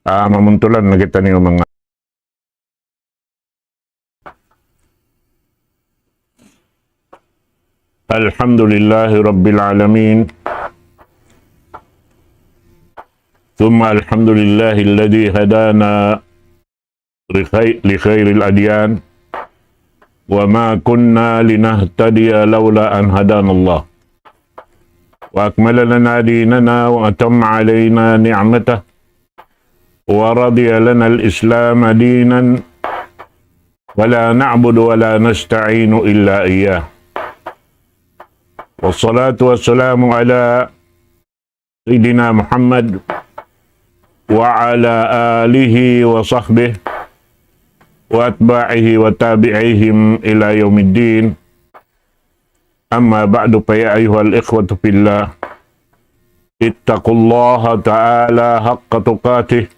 mamuntulan na kita niyo mga Alhamdulillahi Rabbil Alamin. Thumma alhamdulillahi alladhi hadana li khairil adyan. Wa ma kunna linahtadiya lawla an hadana Allah. Wa akmala lana dinana wa atamma alayna ni'matah. Wa radiya lana al-islam dinan. Wa la na'budu wa la nasta'inu illa iyyah. Wassalatu wassalamu ala Sayyidina Muhammad wa ala alihi wa sahbihi wa atba'ihi wa tabi'ihim ila yaumiddin. Amma ba'du, fa ya ayyuhal ikhwatu fillah, ittaqullaha ta'ala haqqa tuqatih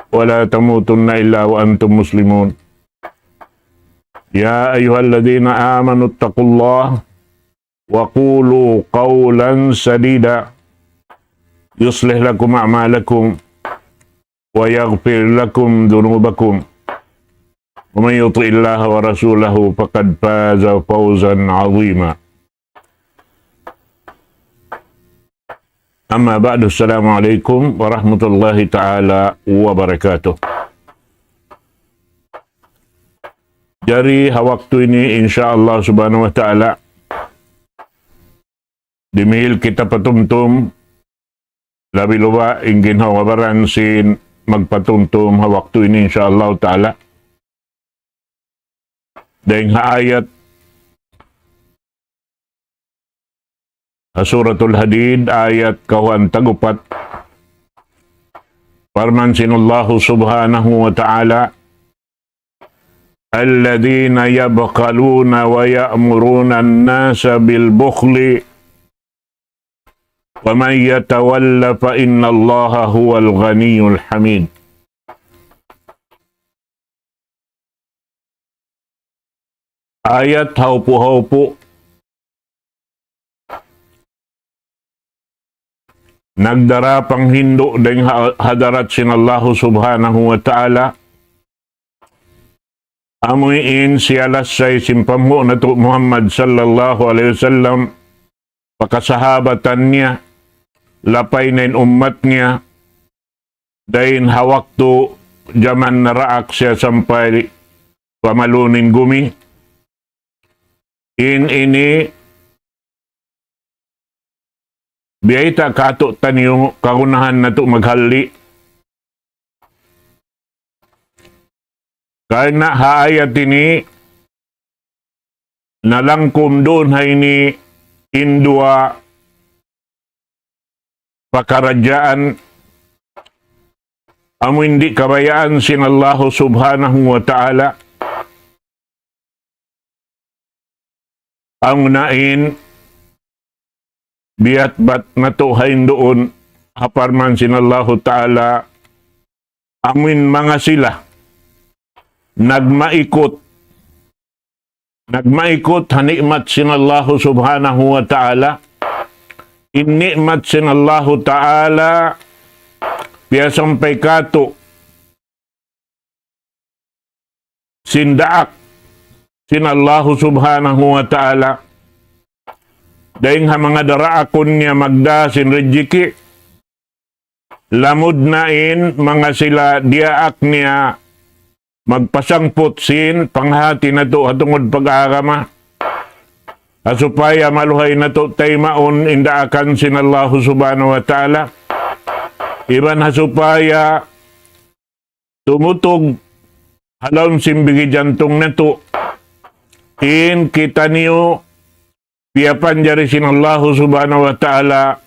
wa la tamutunna illa wa antum muslimun. Ya ayyuhalladzina amanu ittaqullaha wa qulu qawlan sadida yuslih lakum a'malakum wa yaghfir lakum dhunubakum wa man yuti'illaha wa rasulahu faqad faza fawzan 'azima. Amma ba'du, assalamu alaikum warahmatullahi ta'ala wabarakatuh. Dari waktu ini insyaallah subhanahu wa ta'ala dimihil kita patumtum labi lupa ingin hawabaran sin magpatumtum waktu ini insyaallah ta'ala dahing ayat Suratul Hadid ayat kawan tagupat farman sinullahu subhanahu wa ta'ala alladhina yabqaluna wa ya'muruna an-nasa bil bukhli wa man yatawalla fa innallaha huwal ghaniyyul hamid. Ayat haupu-haupu nagdara panghindo deng hadarat sinallahu subhanahu wa ta'ala amuin sialas say simpamho na to Muhammad sallallahu alaihi wasallam pakasahabatan niya lapay na umat niya dahin hawakto jaman naraak siya sampay pamalunin gumi ini biyayta kato tanyo kaunahan na to maghali kaya na haayat ini nalangkum doon hay ni indua pakarajaan amo hindi kabayaan sinallahu subhanahu wa ta'ala ang nain biat bat natuhain doon haparman sinallahu ta'ala amin mga sila nagmaikot hanikmat sinallahu subhanahu wa ta'ala innikmat sinallahu ta'ala piyasampay kato sindaak sinallahu subhanahu wa ta'ala dahing ha mga daraakon niya magda sinrejiki lamud nain mga sila diaak niya magpasangput sin panghati na to hatungod pag-aarama asupaya maluhay na to taymaon indaakan sinallahu subhanahu wa ta'ala iban hasupaya tumutog halawm simbigi jantong na to in kita niyo piyapan jari sinallahu subhanahu wa ta'ala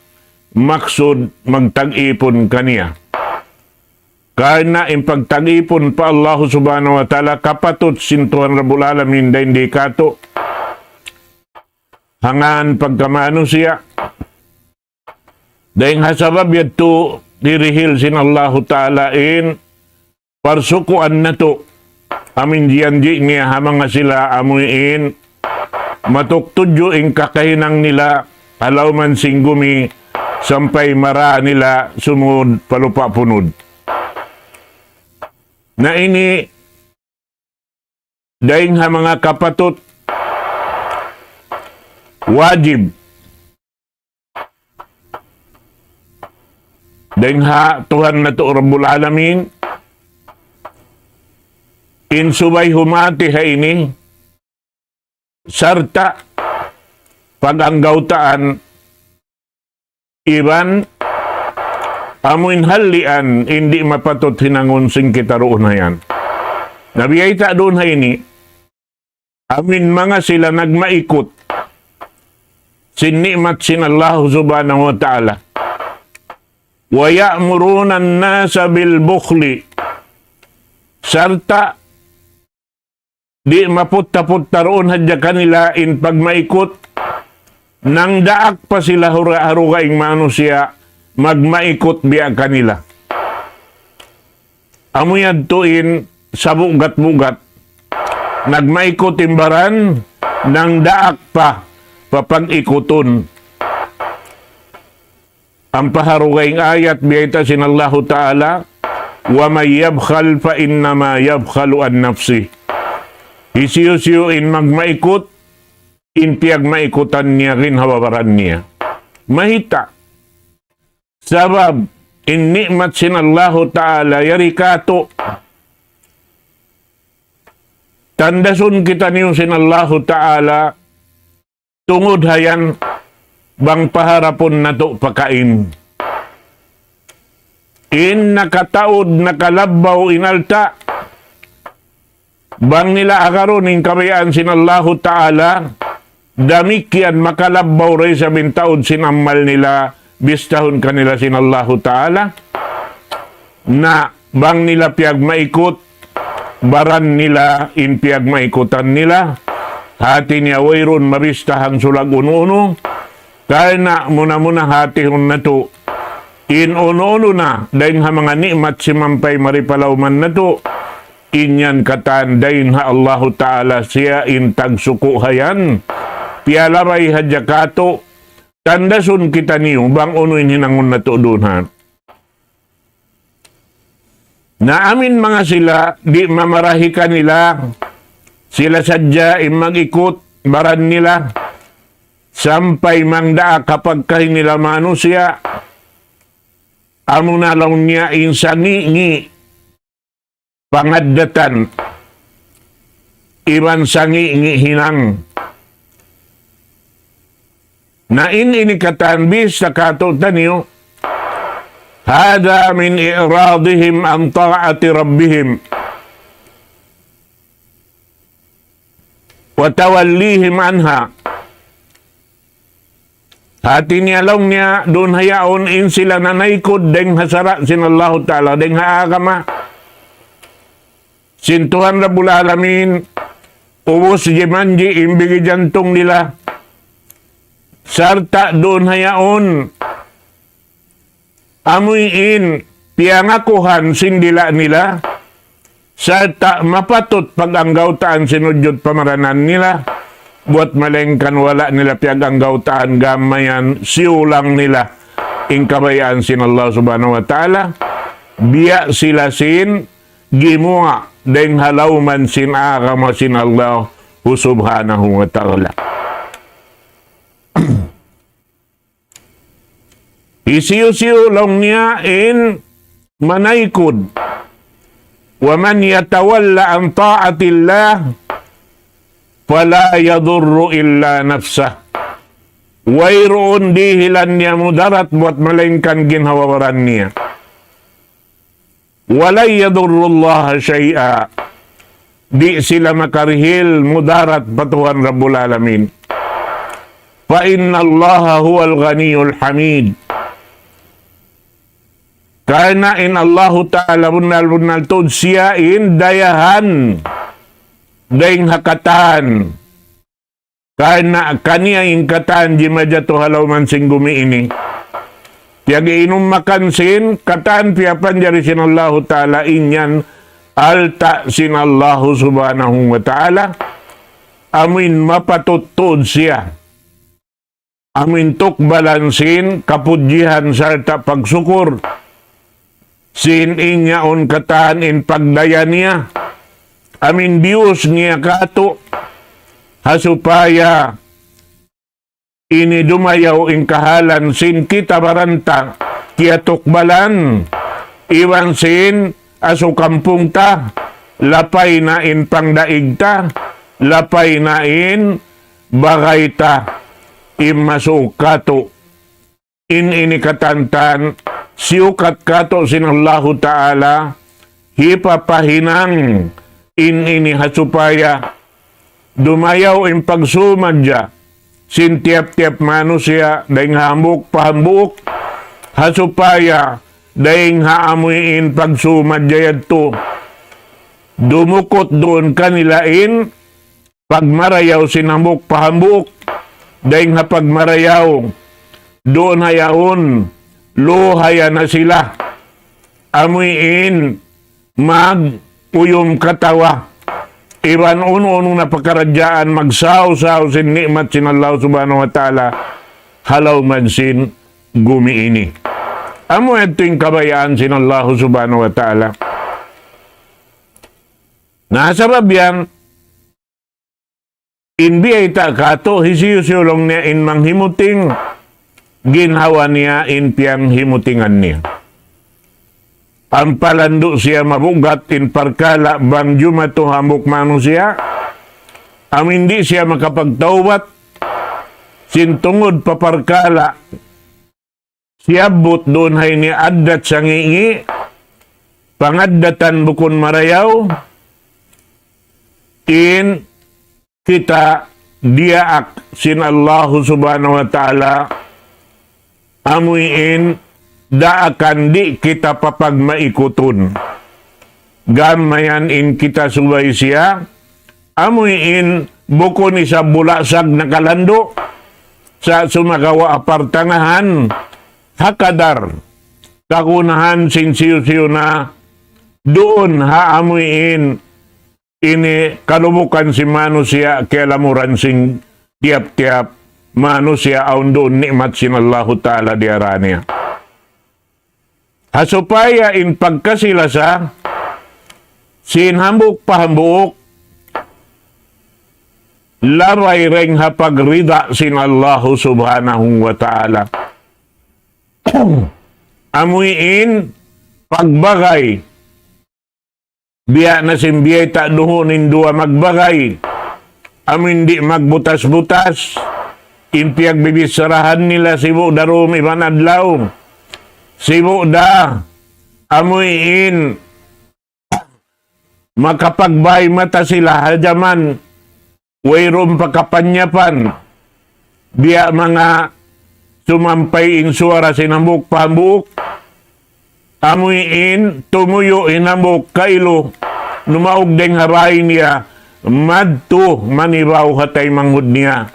maksud magtag-ipon kaniya Karena impagtag-ipon pa Allah subhanahu wa ta'ala kapatot sintuhan Rabbul Alamin da hindi kato hangan pagkamano siya dahing hasabab yato dirihil sin Allah ta'ala in parsukuan na to amin diyanji niya hamang nga sila amuin matuktudyo ing kakahinang nila alaw man singgumi sampay mara nila sumud palupa punod na ini daing ha mga kapatut wajib daing ha Tuhan na to Rabbul Alamin insubay humati ha ini sarta paganggautaan iban amuin halian hindi mapatot hinangunsing kita roon na yan. Nabiyay ta doon ha ini amin mga sila nagmaikot sinnimat sin Allah subhanahu wa ta'ala wa ya'muruna an-nasa bil bukhli sarta di maputta-putta roon hadya kanila in pagmaikot nang daak pa sila hura-harugaing manusia magmaikot biya kanila. Amuyad tuin sa bugat-bugat nagmaikot imbaran nang daak pa papag-ikuton. Ang paharugaing ayat biyayta sinallahu ta'ala wa may yabkhal fa innama yabkhalu an nafsi. Isiyo-siyo in magmaikot in piyag maikutan niya rin hawabaran niya. Mahita. Sabab, in ni'mat sinallahu ta'ala yarikato. Tandasun kita niyo sinallahu ta'ala tungod hayan bang paharapon na to pakain. In nakataod, nakalabaw, inalta. Bang nila akaroon in kabayaan sinallahu ta'ala damikyan makalabaw rin sa bintaod sinamal nila bistahon kanila sinallahu ta'ala na bang nila piyag maikot baran nila in piyag maikutan nila hati niya wayron mabistahan sulag uno-uno kaya na muna-muna hati hun na to in uno-uno na dahil ha mga ni'mat si mampay maripalaw man na to inyan katan dahil ha Allahu ta'ala siya in tagsuko hayan pialaray hadya kato, tandasun kita niyo, bang unuin hinangon na to doon ha. Na amin mga sila, di mamarahi ka nila, sila sadya mag-ikot, baran nila, sampay mangda kapag kahi nila manusia, amo na lang niya insangi-ngi, pangadatan, iban sangi-ngi hinang, na inikatan bis sa katutan niyo hada min i'radihim an ta'ati rabbihim wa tawallihim anha hati niya lang niya doon hayaon in sila nanaykod deng hasara sinallahu ta'ala deng haagama sintuhan Rabbul Alamin ubos jimanji imbigi jantong nila sarta doon hayaon amuyin piyangakuhan sindila nila sarta mapatot paganggautaan sinudyot pamaranan nila buat malengkan wala nila piyaganggautaan gamayan siulang nila ing kabayaan sin Allah subhanahu wa ta'ala biya sila sin gimua deng halauman sin agama sin Allah subhanahu wa ta'ala. Isiyo-siyo lang niya in manaykod. Wa man yatawalla an ta'atillah fala yadurru illa nafsah. Wayroon dihilan niya mudarat buat malengkan ginhawaran niya. Walay yadurru Allah syai'a. Di sila makarihil mudarat patuhan Rabbul Alamin. Fa inna Allah huwal ghaniyul hamid. Karena in Allahu Ta'ala bunal-bunal tod siya in dayahan daing hakatan. Karena kaniya in katan jimadya to halaw man sing gumi ini. Piyagi inum makan sin, katan piyapan jari sin Allahu Ta'ala inyan alta sin Allahu Subhanahu wa Ta'ala. Amin mapatutod siya. Amin tukbalan sin, kapudjihan sarta pagsukur. sin inyaon katahan in pagdaya niya. Amin bius niya kato, hasupaya ini dumayaw in kahalan sin kita baranta, kiatukbalan, iwan sin aso kampung ta, lapay na in pangdaig ta, lapay na in bagay ta, imasok kato, in inikatantan, siukat kato sin Allahu Ta'ala, hipapahinang, in inihasupaya, dumayaw in pagsumadya, sin tiap-tiap manusia, daing hamuk pahambuk, hasupaya, daing haamuy in pagsumadya yadto, dumukot doon kanilain, pagmarayaw sin hamuk pahambuk, daing hapagmarayaw, doon hayaon, lohaya na sila, amuyin, uyom katawa, iban uno-uno na pagkaradyaan, magsaw-saw sin nikmat sin Allah subhanahu wa ta'ala, halaw man sin gumiini. Amo ito yung kabayaan sin Allah subhanahu wa ta'ala. Nasabab yan, inbiyay ta kato, hisiyusyulong niya in manghimuting, ginhawa niya in piyang himutingan niya. Ang palando siya mabugat in parkala bang jumato hamok manusia. Ang hindi siya makapagtawbat sintungod paparkala. Siyabot doon hay ni adat sa ngingi. Pangaddatan bukon marayaw. In kita diaak sin Allahu subhanahu wa ta'ala. Amuin daakan di kita papagmaikuton. Gamayan in kita subay siya, amuin bukon isa bulasag na kalando, sa sumagawa apartangahan, hakadar, kakunahan sinsiyo-siyo na, doon haamuin, ini kalumukan si manusia, kialamuran sing tiap-tiap, manusia aun doon nikmat sin Allahu Ta'ala diaranya. Hasupaya in pagkasilasa, sinhambuk pahambuk, laray reng hapagrida sin Allahu subhanahu wa ta'ala. Amuin pagbagay, biya na simbiyay ta duhunin dua magbagay, amin di magbutas-butas, impiyag bibisarahan nila sibu darum iban adlaw, sibu da, amuin, makapagbay mata sila, hajaman, wayrom pakapanyapan, biya mga sumampay in suara sinambuk pambuk, amuin, tumuyo inambuk kailo, numaog deng haray niya, madto manibaw hatay manghud niya,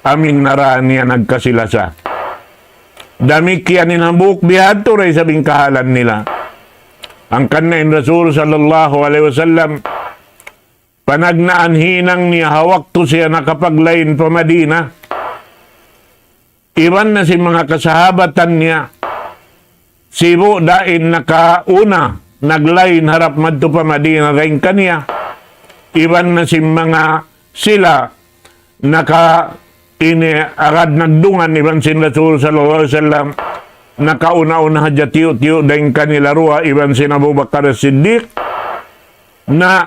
amin naraan niya nagkasilasa. Dami kiyan inambuk bihadto ray sabing kahalan nila. Ang kanain Rasul sallallahu alaihi wasallam, panagnaan hinang niya hawak to siya nakapaglain pa Madina. Iwan na si mga kasahabatan niya, sibo dain nakauna, naglain harap madto pa Madina rin kaniya. Iwan na si mga sila naka agad nagdungan iban sin Rasul sallallahu alaihi wasallam, nakauna-una hadya tiyo-tiyo daing kanila ruwa iban sin Abu Bakar Siddiq, na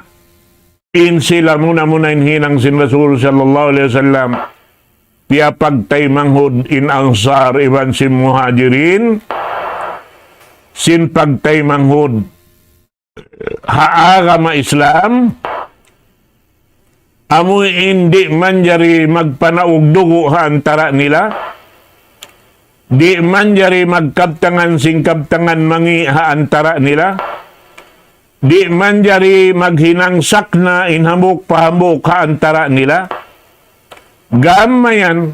in sila muna-muna hinang sin Rasul sallallahu alaihi wasallam, piapag tay manghud in Ansar iban sin Muhajirin, sin pagtay manghud haagama Islam, amoy hindi man jari magpanaugdugo ha antara nila, di man jari magkabtangan sing kabtangan mangi ha antara nila, di man jari maghinangsak na inhamok pahambok ha antara nila, gamayan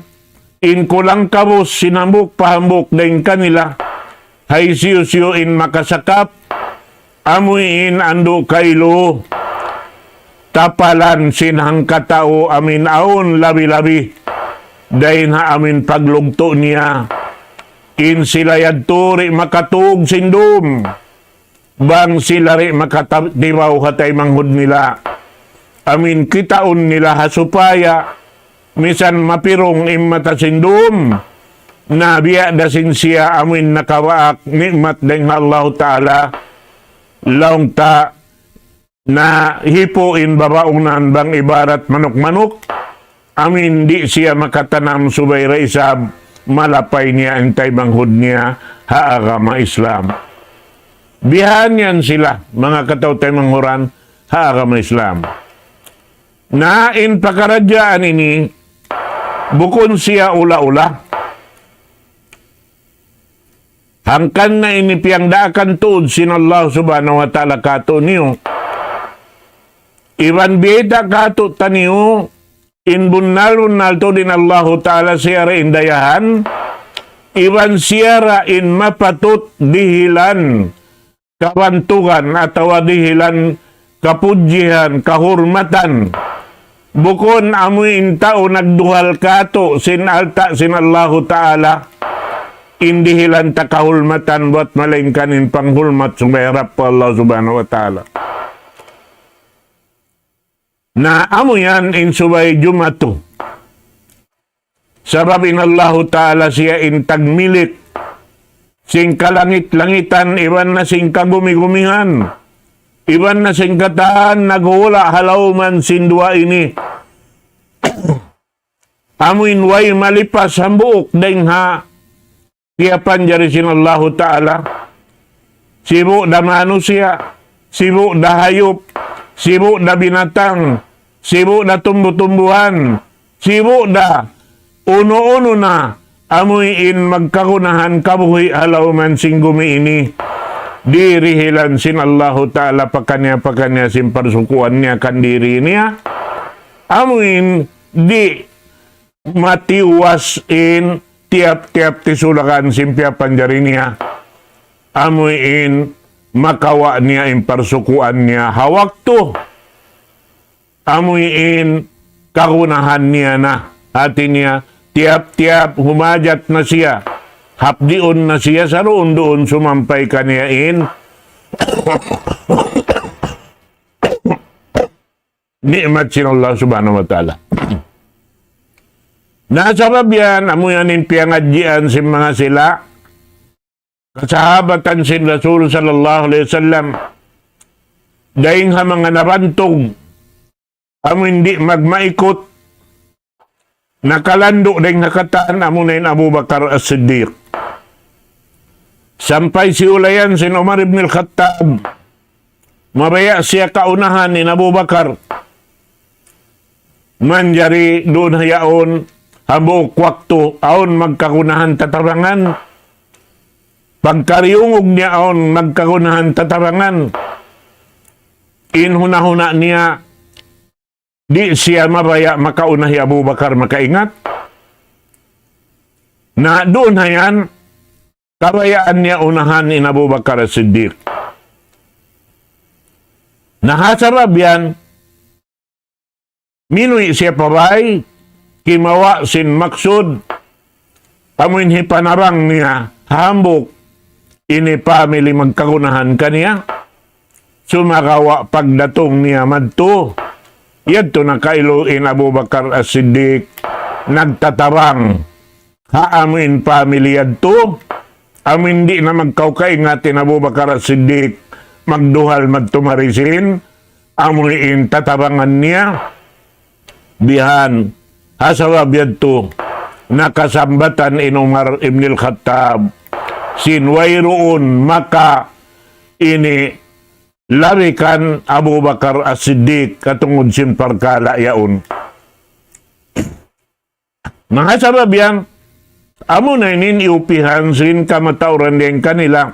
in kulang kabos sinambok pahambok din kanila, hay siyo-siyo in makasakap, amoy in ando kaylo, tapalan sinhang katao amin aon labi-labi, dahin ha amin paglugto niya, in sila yadturi makatug sindom, bang sila rin makatibaw hatay manghud nila. Amin kitaon nila hasupaya, misan mapirong imatasindum, na biya dasin siya amin nakawaak nikmat ng Allah Ta'ala, laong ta na hipuin babaungnan bang ibarat manok-manok, amin di siya makatanam subay raisab, malapay niya antay manghud niya haagama Islam. Bihan yan sila, mga katautay manghuran, haagama Islam. Na in pakaradyaan ini, bukon siya ula-ula. Hangkan na ini piyang daakan tuod sin Allah subhanahu wa ta'ala kato niyo. Iban biyeta kato taniyo, in bunnal to din Allah ta'ala siya rin dayahan, iban siya in mapatut dihilan, kabantugan atau dihilan kapudjihan, kahurmatan. Bukon amuin tao nagduhal kato sin alta sin Allah Ta'ala, indihilan ta kahulmatan buat malainkanin panghulmat sumayarap po Allah Subhanahu wa Ta'ala. Na amo yan in subay jumatu. Sabab in Allah Ta'ala siya in tagmilit, sing kalangit-langitan, iban na sing kagumi-gumihan, iban na sing kataan, nagwala halaw man sindwa ini. Amuin way malipas hambuok deng ha, kiapan jari sin Allah Ta'ala. Sibuk da manusia, sibuk da hayop, sibuk da binatang, sibuk da tumbuh-tumbuhan, sibuk da uno-uno na, amuin magkakunahan kabuhi halaw man sing gumi ini. Dirihilan sin Allah Ta'ala pakanya sin persukuan niya kan diri niya. Amuin di matiwas in tiap-tiap tisulakan simpya panjari niya. Amuin makawa niya in persukuan niya hawakto. Amuin kakunahan niya na hati niya. Tiap-tiap humajat na siya. Hapdiun na siya sa roon doon sumampay kaniyain. Ni'mat sin Allah subhanahu wa ta'ala. Nasabab yan, amuyanin piyangadjian sin mga sila. Kasahabatan sin Rasul sallallahu alaihi wasallam. Daing ha mga nabantog. Amo hindi magmaikot. Nakalando daing nakataan amunayin Abu Bakar As-Siddiq. Sampay si ulayan sin Umar ibn al-Khattab. Mabaya siya kaunahan ni Abu Bakar. Manjari doon hayaon habok waktu aon magkakunahan tatabangan. Pagkariungog niya aon magkakunahan tatabangan. Inhuna-huna niya di siya mabaya makaunahi Abu Bakar makaingat. Na doon hayan kabayaan niya unahan ni Abu Bakar As-Siddiq. Nahasarab yan, minuy siya pabay, kimawa sin maksud, amuin hipanarang niya, hambok, ini family magkagunahan kaniya, sumakawa pagdatong niya madto, yadto na kailuin Abu Bakar As-Siddiq, nagtatarang, haamuin family yadto, amin di na magkaukaingatin Abu Bakar As-Siddiq, magduhal magtumarisin, amuin tatabangan niya, bihan, hasawab yadto, nakasambatan in Umar ibn al-Khattab, sinwayroon maka ini larikan Abu Bakar As-Siddiq katungod sin parkala yaon. Mga sabab yan, amo na inin iupihan sin kamatauran din kanila.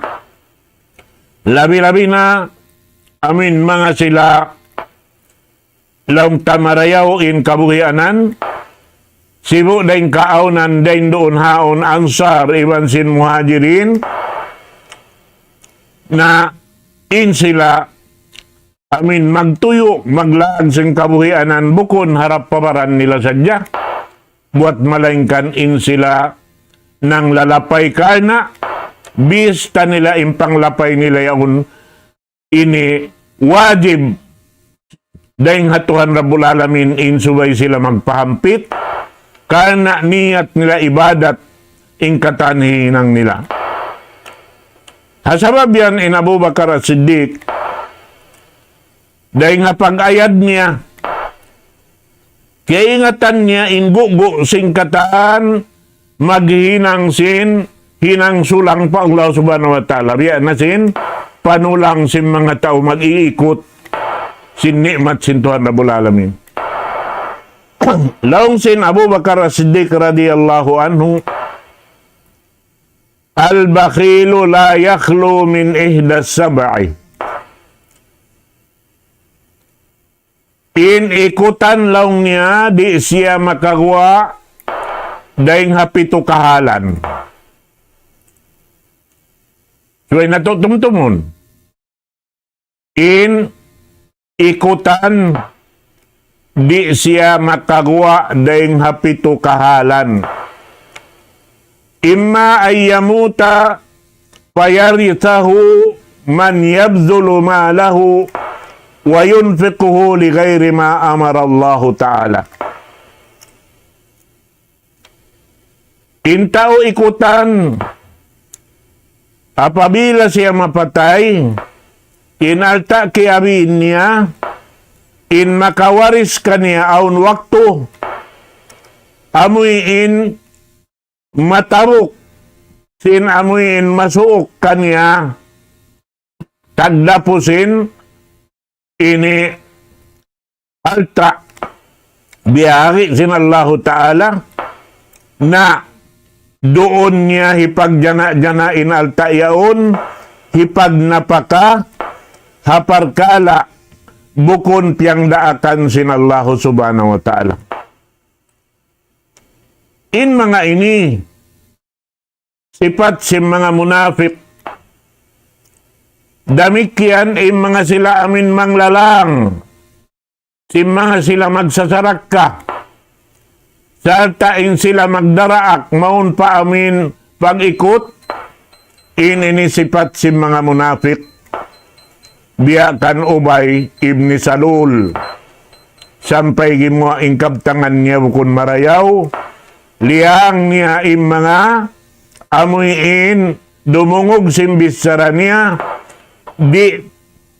Labi-labi na amin mga sila laong tamarayaw in kabuhianan. Sibu daing kaaunan daing doon haon ansar iban sin muhajirin. Na in sila amin magtuyo, maglaan sin kabuhianan bukon harap pabaran nila sadya. Buat malaingkan in sila nang lalapay ka na, bista nila impang lapay nila yaon ini wajib dahil hatuhan Rabbul Alamin insubay sila magpahampit kana niyat nila ibadat ingkatanhinang nila. Hasabab yan in Abu Bakar as-Siddiq dahil nga pag-ayad niya kaya ingatan niya ingugo singkataan maghinang sin hinang sulang pa Allah subhanahu wa ta'ala. Riyan na sin panulang sin mga tao mag-iikot sin nikmat sin Tuhan Rabbul Alamin. Laong sin Abu Bakar as-Siddiq radiyallahu anhu, al-bakhilu la yakhlu min ihdas sab'i. Ikutan laong niya di siya makagawa dahil hapito kahalan. So, natutumtumon. Ikutan di siya makagawa dahil hapito kahalan. Imma ay yamuta fayarithahu man yabzulu malahu wa yunfiquhu li ghairi ma amara Allah Ta'ala. Intao ikutan apabila siya mapatay, inalta kiabin niya, in makawaris kaniya aun waktu, amuin mataruk, sin amuin masuok kaniya, tagdapusin, ini alta, biyari sin Allah Ta'ala, na doon niya hipagjana-janain alta yaon, hipagnapaka, haparkala, bukon piyang daakan sin Allah subhanahu wa ta'ala. In mga ini, sipat si mga munafik, damikyan ay mga sila amin manglalang, si mga sila magsasarak ka, saltain sila magdaraak, maun pa amin pag-ikot, ininisipat si mga munafik, biyakan ubay ibni Salul, sampay gimwa ingkabtangan niya bukun marayaw, liyang niya im mga amuyin, dumungog simbisara niya, di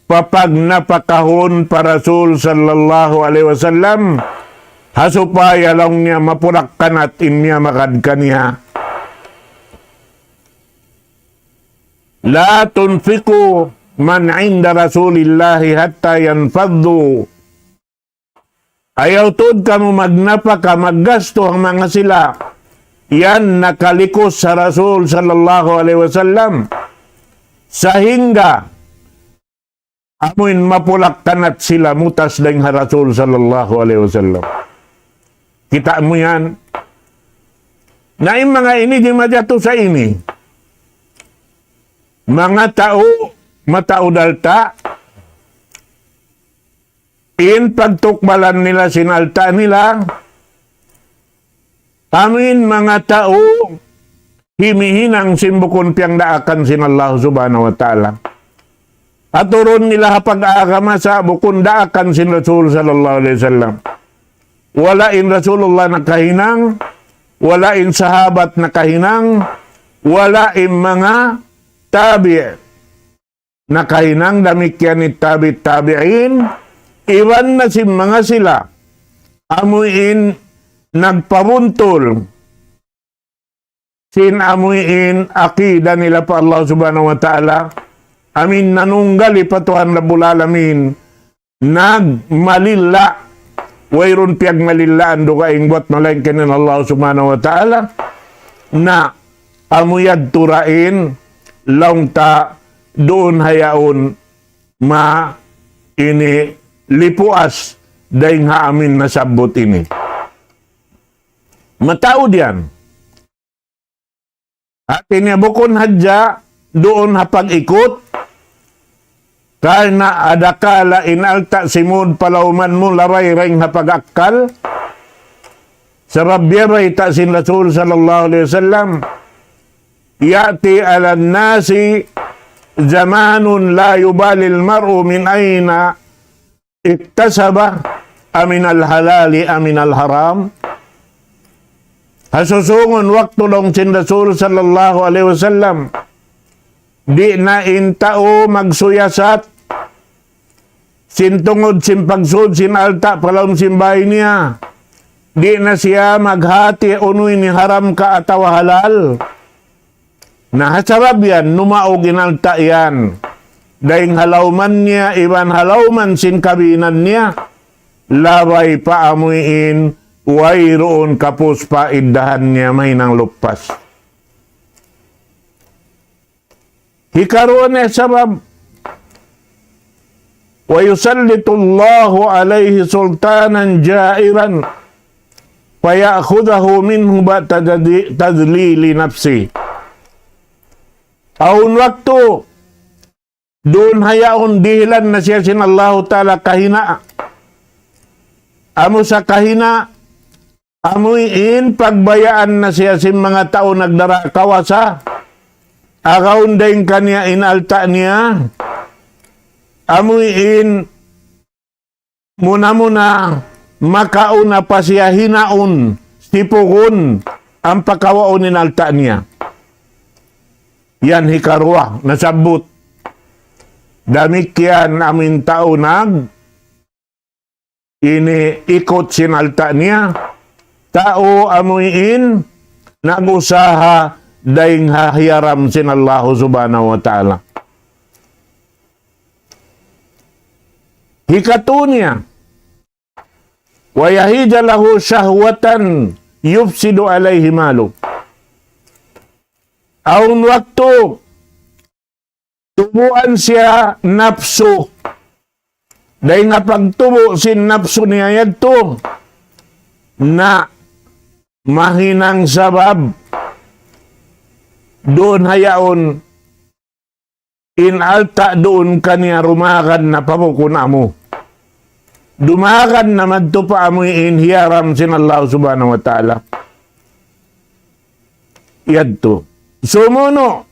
papag napakahon para Rasul sallallahu alaihi wasallam, hasupaya lang niya mapulakkan at inya makadka niya. La tunfiku man inda Rasulillahi hatta yanfaddu. Ayaw tod ka mo magnapaka, maggasto ang mga sila. Yan nakalikos sa Rasul sallallahu alaihi wasallam. Sa hingga, amuin mapulakkan at sila mutas dahil Rasul sallallahu alaihi wasallam. Kita mo yan. Na yung mga ini, di madyato sa ini. Mga tao, matao dalta, in pagtukbalan nila, sinalta nila, amin mga tao, himihinang simbukon piyang daakan sin Allah subhanahu wa ta'ala. At uron nila hapag-aagama sa bukon daakan sin Rasul sallallahu alaihi wasallam. Wala in Rasulullah nakahinang, wala in sahabat nakahinang, wala in mga tabi' nakahinang, damikyan ni tabi'in, iwan na si mga sila, amuin nagpabuntol, sin amuin akida nila pa Allah subhanahu wa ta'ala, amin nanunggali pa Tuhan Rabbul Alamin, nagmalila, wayron piyag malilaan do kaing buat malengken ng Allah subhanahu wa ta'ala na amuyad turain laung ta doon hayaon ma ini lipuas dahil nga amin nasabot ini. Matao diyan. At inabukon hadya doon hapag-ikot karena adakala inalta simud palauman mo laray ring hapag-akkal sa rabbiray ta sin Rasul sallallahu alaihi wasallam yati ala nasi zamanun la yubalil mar'u min aina iktasaba aminal halali aminal haram. Hasusungon waktu dong sin Rasul sallallahu alaihi wasallam di na intao magsuyasat sin tungod sin pagsud sin alta palawm simbay niya. Di na siya maghati unoy ni haram ka ataw halal. Nahasarab yan, numaog inalta yan. Daing halawman niya, iban halawman sin kabinan niya. Labay paamuin, way roon kapos pa iddahan niya may nang lupas. Hikaroon sabab. Wa yusallitullahu alayhi sultanan jairan. Faya'khudahu minhu tadlili nafsi. Aun waktu doon hayaon dihilan na siya sin Allah Ta'ala kahina. Amo sa kahina, amuin pagbayaan na siya sin mga tao nagdara kawasa. Agaon daing kanya inalta niya. Amuin muna makauna pa siya hinaon, sipukon ang pagkawaon inalta niya. Yan hikarwa, nasabot. Damikyan amin tao iniikot sinalta niya. Tao amuin nagusaha daing hahiyaram sin Allah subhanahu wa ta'ala. Hikatunya, wa yahija lahu syahwatan yufsidu alaihi malu. Aun waktu tubuan siya nafsu. Dahil nga pagtubo sin nafsu niya yadto na mahinang sabab doon hayaon inalta doon kanya rumakan na pamukuna mo. Dumakan na madtupa mo inhiyaram sin Allah subhanahu wa ta'ala. Yadto. Sumuno,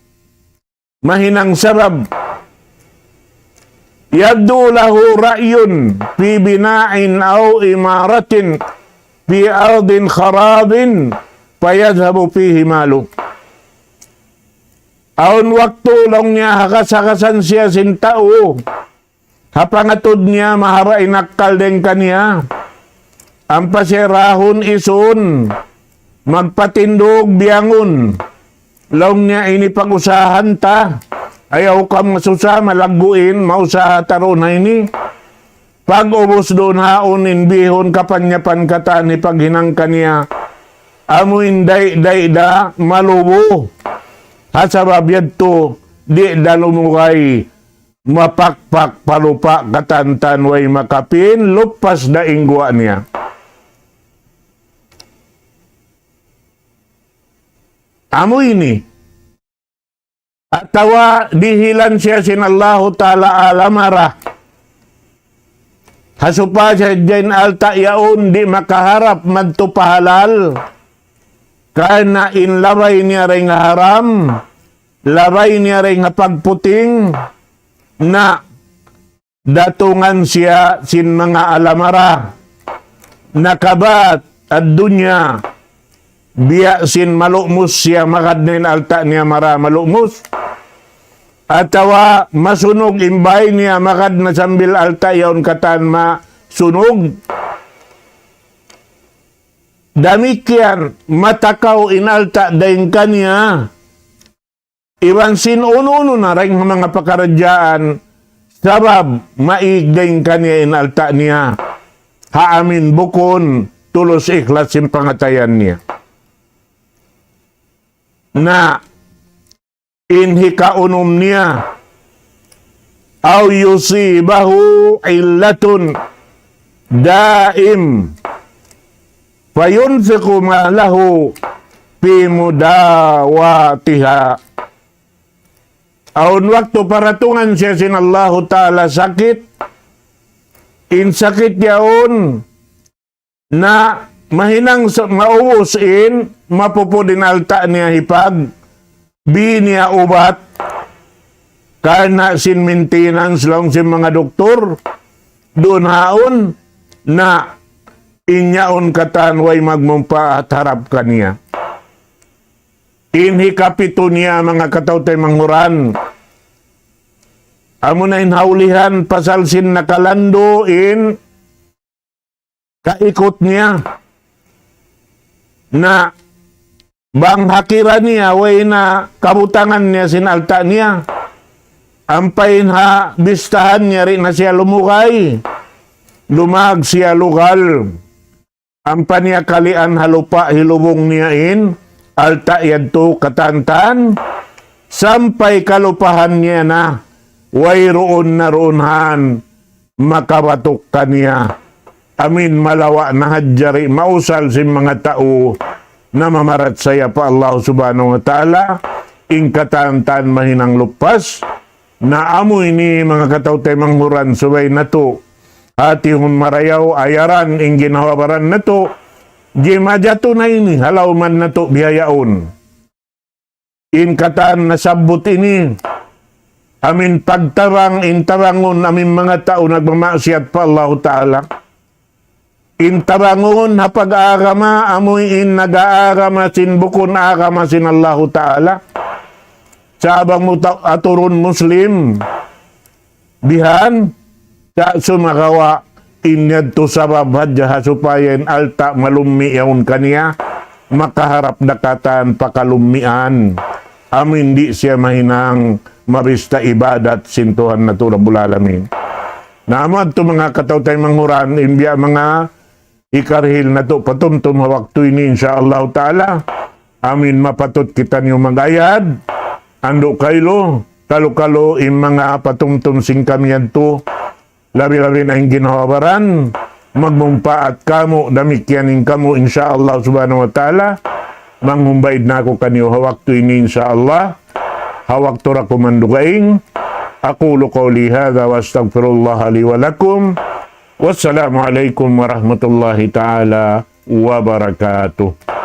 mahinang sabab. Yabdu lahu ra'yun fi bina'in aw imaratin fi ardin kharabin payadhabu fihi malu. Aun waktu long niya hakasakasan siya sin tao. Hapangatod niya mahara inakal din kaniya. Ang pasirahon isun magpatindog biyangon. Laong niya ini pag-usahan ta. Ayaw ka masusa, malaguin, mausaha taro na ini. Pag-ubos doon haonin, bihon kapanyapan kata ni paghinang kaniya. Amuin day-da, malubo. Hasabab yadto, di dalumukay, mapakpak palupa katantan way makapin, lupas da ingwa niya. Amo ini. Atawa dihilan siya sin Allah Ta'ala alamara. Hasupa siya dyan alta yaon di makaharap madtupahalal. Kana inlabay niya rin nga haram. Labay niya rin nga pagputing na datungan siya sin mga alamara. Nakabat at dunya. Biya sin malumus siya makadnin alta niya mara malumus. Atawa masunog imbay niya makad na sambil alta yaon katan masunog. Damikyan matakaw inalta daing kanya. Iwan sin uno-uno na rin mga pakaradyaan sabab maigdaing kanya inalta niya. Haamin bukon tulos ikhlas sin pangatayan niya. Na inhikaunom niya aw yusibahu illatun daim fayunfiqu ma lahu fi mudawatiha. Aun waktu paratungan siya sin Allah Ta'ala sakit in sakit yaon na mahinang mauusin, mapupudin alta niya hipag, bi niya ubat, kana sin maintenance lang si mga doktor, doon haon na inyaon katan way magmumpa at harap kaniya. Inhi kapito niya mga katawtay manghuran. Amo na inhaulihan pasalsin nakalando in kaikot niya na bang hakira niya way na kabutangan niya sinalta niya. Ampain ha bistahan niya rin na siya lumukay. Lumag siya lugal. Ampa niya kalian halupa hilubong niya in. Alta yadto katantan. Sampay kalupahan niya na. Way roon na roonhan. Makabatok kaniya. Amin malawa na hadjari. Mausal si mga tao na mamarat saya pa Allah subhanahu wa ta'ala. Ing katantan mahinang lupas. Na amoy ni mga katawtay manghuran subay na to. Hatihon marayaw ayaran ing ginawabaran na to. Gimajato na ini halaw man na to biyayaon. In kataan na sabot ini. Amin pagtarang intarangon amin mga tao nagmamasyat pa Allah ta'ala. Intarangon hapag-aarama amoy in nag-aarama sin bukon aarama sin Allah ta'ala. Sabang mo aturun Muslim, bihan, sa sumakawa, inyad to sabab hadya supayan alta malumi yaon kaniya, makaharap dakatan pakalumian. Amin di siya mahinang mabista ibadat sintuhan na to Rabbul Alamin. Naamad to mga katawtay manghuran, imbiya mga ikarhil na to patumtum hawakto ini insyaallah ta'ala. Amin mapatot kita niyo magayad. Ando kaylo, kalo-kalo im mga patumtum sing kamiyan to, labi-labi na yung ginawabaran, magmumpa at kamo, damikyanin kamo, insyaallah subhanahu wa ta'ala, manghumbaid na ako kanyo, hawak to ini insyaallah, hawak to rakumandugaing, aqulu qawli hadha wa astagfirullah li wa lakum, wassalamu alaikum warahmatullahi ta'ala wabarakatuh.